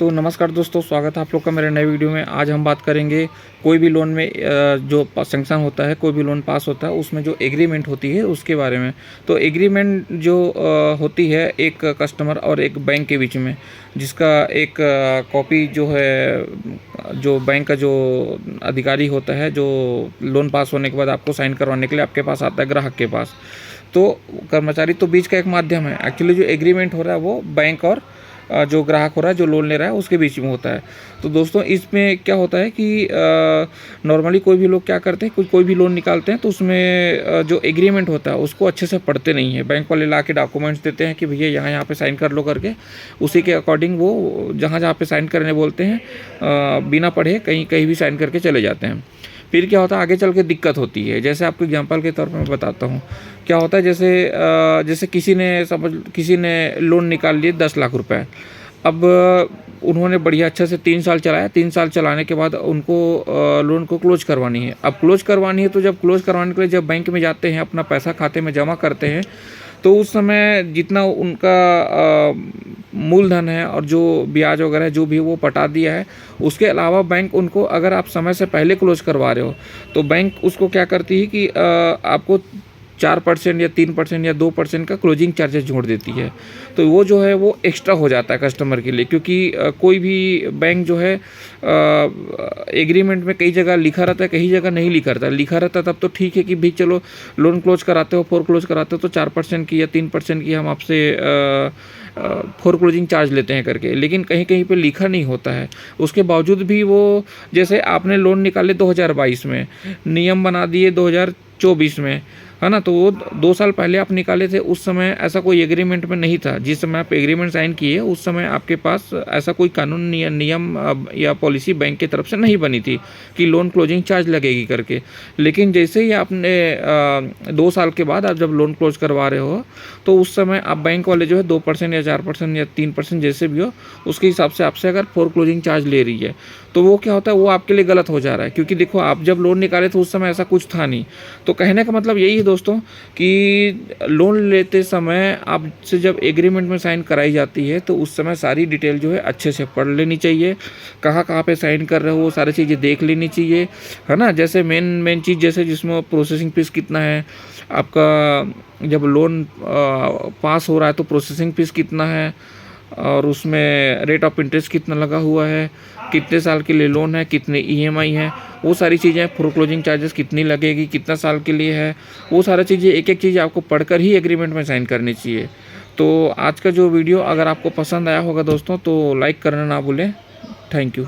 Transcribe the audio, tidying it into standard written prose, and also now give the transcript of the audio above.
तो नमस्कार दोस्तों, स्वागत है आप लोग का मेरे नए वीडियो में। आज हम बात करेंगे कोई भी लोन में जो सेंक्शन होता है, कोई भी लोन पास होता है, उसमें जो एग्रीमेंट होती है उसके बारे में। तो एग्रीमेंट जो होती है एक कस्टमर और एक बैंक के बीच में, जिसका एक कॉपी जो है, जो बैंक का जो अधिकारी होता है, जो लोन पास होने के बाद आपको साइन करवाने के लिए आपके पास आता है, ग्राहक के पास। तो कर्मचारी तो बीच का एक माध्यम है। एक्चुअली जो एग्रीमेंट हो रहा है वो बैंक और जो ग्राहक हो रहा है, जो लोन ले रहा है, उसके बीच में होता है। तो दोस्तों इसमें क्या होता है कि नॉर्मली कोई भी लोग क्या करते हैं, कोई भी लोन निकालते हैं तो उसमें जो एग्रीमेंट होता है उसको अच्छे से पढ़ते नहीं है। बैंक वाले ला के डॉक्यूमेंट्स देते हैं कि भैया यहाँ पे साइन कर लो करके, उसी के अकॉर्डिंग वो जहाँ पे साइन करने बोलते हैं बिना पढ़े कहीं कहीं भी साइन करके चले जाते हैं। फिर क्या होता है, आगे चल के दिक्कत होती है। जैसे आपको एग्जांपल के तौर पर मैं बताता हूँ। क्या होता है, जैसे किसी ने लोन निकाल लिए 10 लाख रुपए। अब उन्होंने बढ़िया अच्छा से 3 साल चलाया। 3 साल चलाने के बाद उनको लोन को क्लोज करवानी है। अब क्लोज करवानी है तो जब क्लोज करवाने के लिए जब बैंक में जाते हैं, अपना पैसा खाते में जमा करते हैं, तो उस समय जितना उनका मूलधन है और जो ब्याज वगैरह जो भी वो पटा दिया है, उसके अलावा बैंक उनको, अगर आप समय से पहले क्लोज करवा रहे हो तो बैंक उसको क्या करती है कि आपको 4% या 3% या 2% का क्लोजिंग चार्जेस जोड़ देती है। तो वो जो है वो एक्स्ट्रा हो जाता है कस्टमर के लिए, क्योंकि कोई भी बैंक जो है एग्रीमेंट में कई जगह लिखा रहता है, कई जगह नहीं लिखा रहता। लिखा रहता तब तो ठीक है कि भाई चलो लोन क्लोज कराते हो, फोर क्लोज कराते हो तो 4% की या 3% की हम आपसे फोर क्लोजिंग चार्ज लेते हैं करके। लेकिन कहीं कहीं पे लिखा नहीं होता है। उसके बावजूद भी वो, जैसे आपने लोन निकाले 2022 में, नियम बना दिए 2024 में, है ना। तो वो 2 साल पहले आप निकाले थे, उस समय ऐसा कोई एग्रीमेंट में नहीं था। जिस समय आप एग्रीमेंट साइन किए उस समय आपके पास ऐसा कोई कानून नियम या पॉलिसी बैंक की तरफ से नहीं बनी थी कि लोन क्लोजिंग चार्ज लगेगी करके। लेकिन जैसे ही आपने 2 साल के बाद आप जब लोन क्लोज करवा रहे हो, तो उस समय आप बैंक वाले जो है 2% या 4% या 3% जैसे भी हो, उसके हिसाब से आपसे अगर फोर क्लोजिंग चार्ज ले रही है, तो वो क्या होता है, वो आपके लिए गलत हो जा रहा है। क्योंकि देखो, आप जब लोन निकाले तो उस समय ऐसा कुछ था नहीं। तो कहने का मतलब यही है दोस्तों कि लोन लेते समय आपसे जब एग्रीमेंट में साइन कराई जाती है तो उस समय सारी डिटेल जो है अच्छे से पढ़ लेनी चाहिए। कहाँ कहाँ पे साइन कर रहे हो वो सारी चीज़ें देख लेनी चाहिए, है ना। जैसे मेन चीज़, जैसे जिसमें प्रोसेसिंग फीस कितना है आपका, जब लोन पास हो रहा है तो प्रोसेसिंग फीस कितना है, और उसमें रेट ऑफ इंटरेस्ट कितना लगा हुआ है, कितने साल के लिए लोन है, कितने ईएमआई है, वो सारी चीज़ें, फोर क्लोजिंग चार्जेस कितनी लगेगी, कितना साल के लिए है, वो सारी चीज़ें एक एक चीज़ आपको पढ़कर ही एग्रीमेंट में साइन करनी चाहिए। तो आज का जो वीडियो अगर आपको पसंद आया होगा दोस्तों, तो लाइक करना ना भूलें। Thank you.